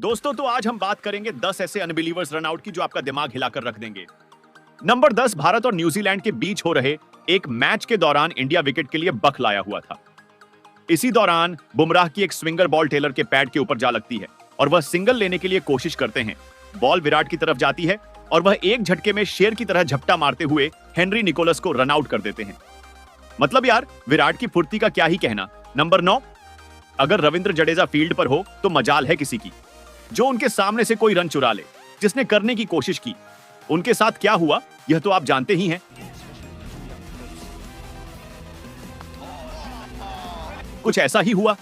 दोस्तों तो आज हम बात करेंगे 10 ऐसे अनबिलीवर्स रनआउट की जो आपका दिमाग हिलाकर रख देंगे। नंबर 10, भारत और न्यूजीलैंड के बीच हो रहे एक मैच के दौरान इंडिया विकेट के लिए बख लाया हुआ था। इसी दौरान बुमराह की एक स्विंगर बॉल टेलर के पैड के ऊपर जा लगती है और वह सिंगल लेने के लिए कोशिश करते हैं। बॉल विराट की तरफ जाती है और वह एक झटके में शेर की तरह झपटा मारते हुए हेनरी निकोलस को रन आउट कर देते हैं। मतलब यार, विराट की फुर्ती का क्या ही कहना। नंबर 9, अगर रविंद्र जडेजा फील्ड पर हो तो मजाल है किसी की जो उनके सामने से कोई रन चुरा ले, जिसने करने की कोशिश की। उनके साथ क्या हुआ यह तो आप जानते ही हैं। कुछ ऐसा ही हुआ।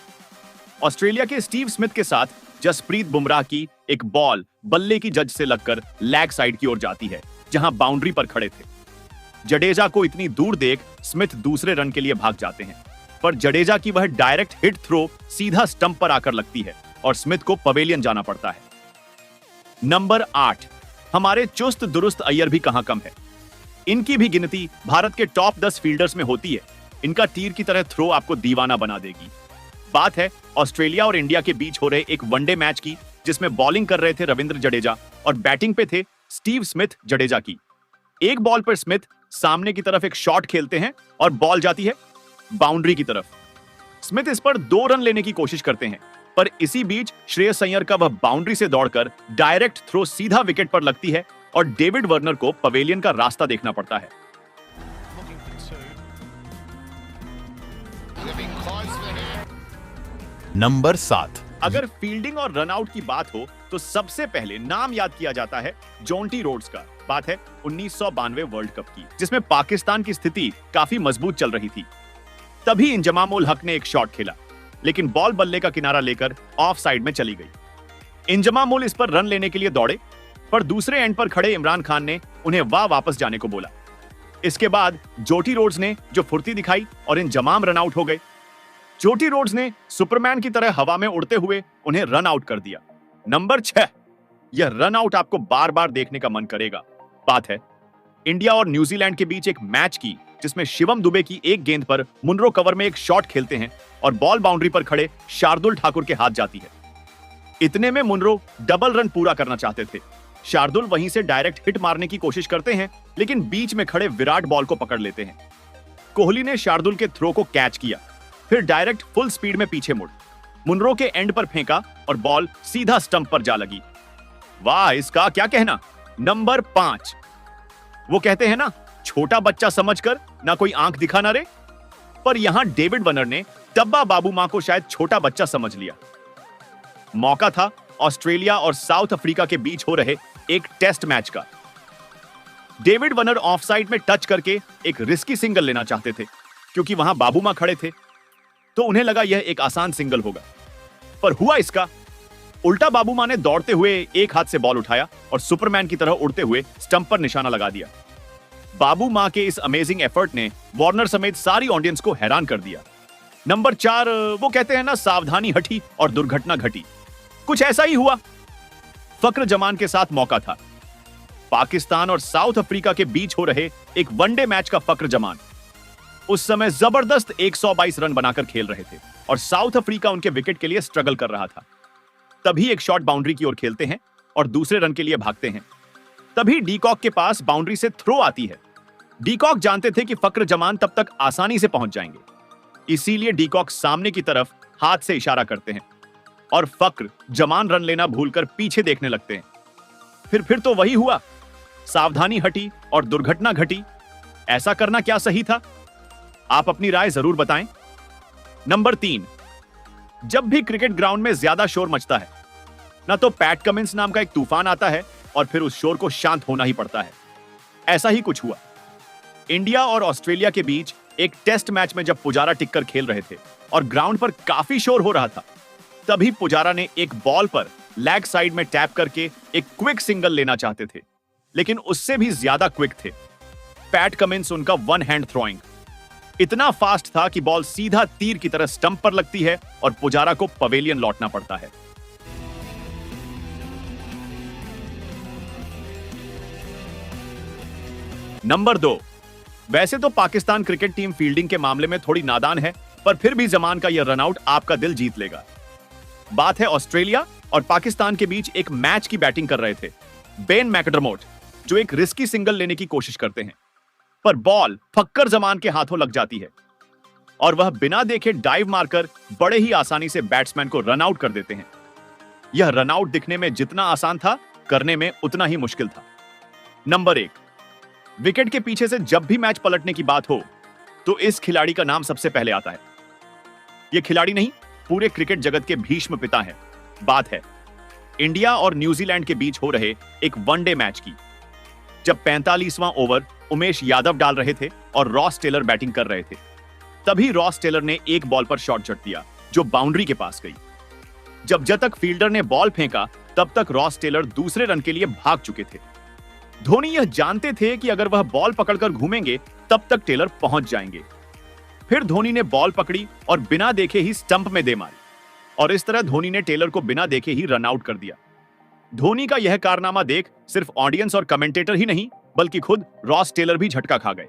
ऑस्ट्रेलिया के स्टीव स्मिथ के साथ जसप्रीत बुमराह की एक बॉल बल्ले की जज से लगकर लेग साइड की ओर जाती है, जहां बाउंड्री पर खड़े थे। जडेजा को इतनी दूर देख स्मिथ दूसरे रन के लिए भाग जाते हैं, पर जडेजा की वह डायरेक्ट हिट थ्रो सीधा स्टंप पर आकर लगती है और स्मिथ को पवेलियन जाना पड़ता है। नंबर 8, हमारे चुस्त दुरुस्त अय्यर भी कहां कम है। इनकी भी गिनती भारत के टॉप 10 फील्डर्स में होती है। इनका तीर की तरह थ्रो आपको दीवाना बना देगी। बात है ऑस्ट्रेलिया और इंडिया के बीच हो रहे एक वनडे मैच की, जिसमें बॉलिंग कर रहे थे रविंद्र जडेजा और बैटिंग पे थे स्टीव स्मिथ जडेजा की। एक बॉल पर स्मिथ सामने की तरफ एक शॉट खेलते हैं और बॉल जाती है बाउंड्री की तरफ। स्मिथ इस पर 2 रन लेने की कोशिश करते हैं, पर इसी बीच श्रेयस अय्यर का वह बाउंड्री से दौड़कर डायरेक्ट थ्रो सीधा विकेट पर लगती है और डेविड वार्नर को पवेलियन का रास्ता देखना पड़ता है। नंबर 7, अगर फील्डिंग और रनआउट की बात हो तो सबसे पहले नाम याद किया जाता है जोंटी रोड्स का। बात है 1992 वर्ल्ड कप की, जिसमें पाकिस्तान की स्थिति काफी मजबूत चल रही थी। तभी इंजमाम उल हक ने एक शॉट खेला, लेकिन बॉल बल्ले का किनारा लेकर ऑफ साइड में चली गई। इंजमाम उल इस पर रन लेने के लिए दौड़े, पर दूसरे एंड पर खड़े इमरान खान ने उन्हें वापस जाने को बोला। इसके बाद जोटी रोड्स ने जो फुर्ती दिखाई और इंजमाम रन आउट हो गए। जोटी रोड्स ने सुपरमैन की तरह हवा में उड़ते हुए उन्हें रन आउट कर दिया। नंबर 6, यह रन आउट आपको बार बार देखने का मन करेगा। बात है इंडिया और न्यूजीलैंड के बीच एक मैच की, जिसमें शिवम दुबे की एक गेंद पर मुनरो कवर में एक शॉट खेलते हैं और बॉल बाउंड्री पर खड़े शार्दुल ठाकुर के हाथ जाती है। इतने में मुनरो डबल रन पूरा करना चाहते थे। शार्दुल वहीं से डायरेक्ट हिट मारने की कोशिश करते हैं, लेकिन बीच में खड़े विराट बॉल को पकड़ लेते हैं। कोहली ने शार्दुल के थ्रो को कैच किया, फिर डायरेक्ट फुल स्पीड में पीछे मुड़ मुनरो के एंड पर फेंका और बॉल सीधा स्टंप पर जा लगी। वाह, इसका क्या कहना। नंबर 5, वो कहते हैं ना, छोटा बच्चा समझकर ना कोई आंख दिखा ना रे। पर यहां डेविड वार्नर ने डब्बा बाबू मां को शायद छोटा बच्चा समझ लिया। मौका था ऑस्ट्रेलिया और साउथ अफ्रीका के बीच हो रहे एक टेस्ट मैच का। डेविड वार्नर ऑफसाइड में टच करके एक रिस्की सिंगल लेना चाहते थे, क्योंकि वहां बाबू मां खड़े थे, तो उन्हें लगा यह एक आसान सिंगल होगा। पर हुआ इसका उल्टा। बाबू मां ने दौड़ते हुए एक हाथ से बॉल उठाया और सुपरमैन की तरह उड़ते हुए स्टंप पर निशाना लगा दिया। बाबू मां के इस अमेजिंग एफर्ट ने वार्नर समेत सारी ऑडियंस को हैरान कर दिया। नंबर 4, वो कहते हैं ना, सावधानी हटी और दुर्घटना घटी। कुछ ऐसा ही हुआ। फक्र जमान के साथ मौका था। पाकिस्तान और साउथ अफ्रीका के बीच हो रहे एक वनडे मैच का फक्र जमान उस समय जबरदस्त 122 रन बनाकर खेल रहे थे और साउथ अफ्रीका उनके विकेट के लिए स्ट्रगल कर रहा था। तभी एक शॉट बाउंड्री की ओर खेलते हैं और दूसरे रन के लिए भागते हैं। तभी डीकॉक के पास बाउंड्री से थ्रो आती है। डीकॉक जानते थे कि फक्र जमान तब तक आसानी से पहुंच जाएंगे, इसीलिए डीकॉक सामने की तरफ हाथ से इशारा करते हैं और फक्र जमान रन लेना भूलकर पीछे देखने लगते हैं। फिर तो वही हुआ, सावधानी हटी और दुर्घटना घटी। ऐसा करना क्या सही था? आप अपनी राय जरूर बताएं। नंबर 3, जब भी क्रिकेट ग्राउंड में ज्यादा शोर मचता है ना, तो पैट कमिंस नाम का एक तूफान आता है और फिर उस शोर को शांत होना ही पड़ता है। ऐसा ही कुछ हुआ। इंडिया और ऑस्ट्रेलिया के बीच एक टेस्ट मैच में जब पुजारा टिककर खेल रहे थे और ग्राउंड पर काफी शोर हो रहा था, तभी पुजारा ने एक बॉल पर लेग साइड में टैप करके एक क्विक सिंगल लेना चाहते थे, लेकिन उससे भी ज्यादा क्विक थे पैट कमिंस। उनका वन हैंड थ्रोइंग इतना फास्ट था कि बॉल सीधा तीर की तरह स्टंप पर लगती है और पुजारा को पवेलियन लौटना पड़ता है। नंबर 2, वैसे तो पाकिस्तान क्रिकेट टीम फील्डिंग के मामले में थोड़ी नादान है, पर फिर भी जमान का यह रनआउट आपका दिल जीत लेगा। बात है ऑस्ट्रेलिया और पाकिस्तान के बीच एक मैच की बैटिंग कर रहे थे बेन मैकडरमोट, जो एक रिस्की सिंगल लेने की कोशिश करते हैं, पर बॉल फक्कर जमान के हाथों लग जाती है और वह बिना देखे डाइव मारकर बड़े ही आसानी से बैट्समैन को रन आउट कर देते हैं। यह रन आउट दिखने में जितना आसान था, करने में उतना ही मुश्किल था। नंबर 1, विकेट के पीछे से जब भी मैच पलटने की बात हो तो इस खिलाड़ी का नाम सबसे पहले आता है। यह खिलाड़ी नहीं, पूरे क्रिकेट जगत के भीष्म पिता हैं। बात है इंडिया और न्यूजीलैंड के बीच हो रहे एक वनडे मैच की, जब 45वां ओवर उमेश यादव डाल रहे थे और रॉस टेलर बैटिंग कर रहे थे। तभी रॉस टेलर ने एक बॉल पर शॉट जड़ दिया जो बाउंड्री के पास गई। जब तक फील्डर ने बॉल फेंका तब तक रॉस टेलर दूसरे रन के लिए भाग चुके थे। धोनी यह जानते थे कि अगर वह बॉल पकड़कर घूमेंगे तब तक टेलर पहुंच जाएंगे। फिर धोनी ने बॉल पकड़ी और बिना देखे ही स्टंप में दे मारी और इस तरह धोनी ने टेलर को बिना देखे ही रन आउट कर दिया। धोनी का यह कारनामा देख सिर्फ ऑडियंस और कमेंटेटर ही नहीं बल्कि खुद रॉस टेलर भी झटका खा गए।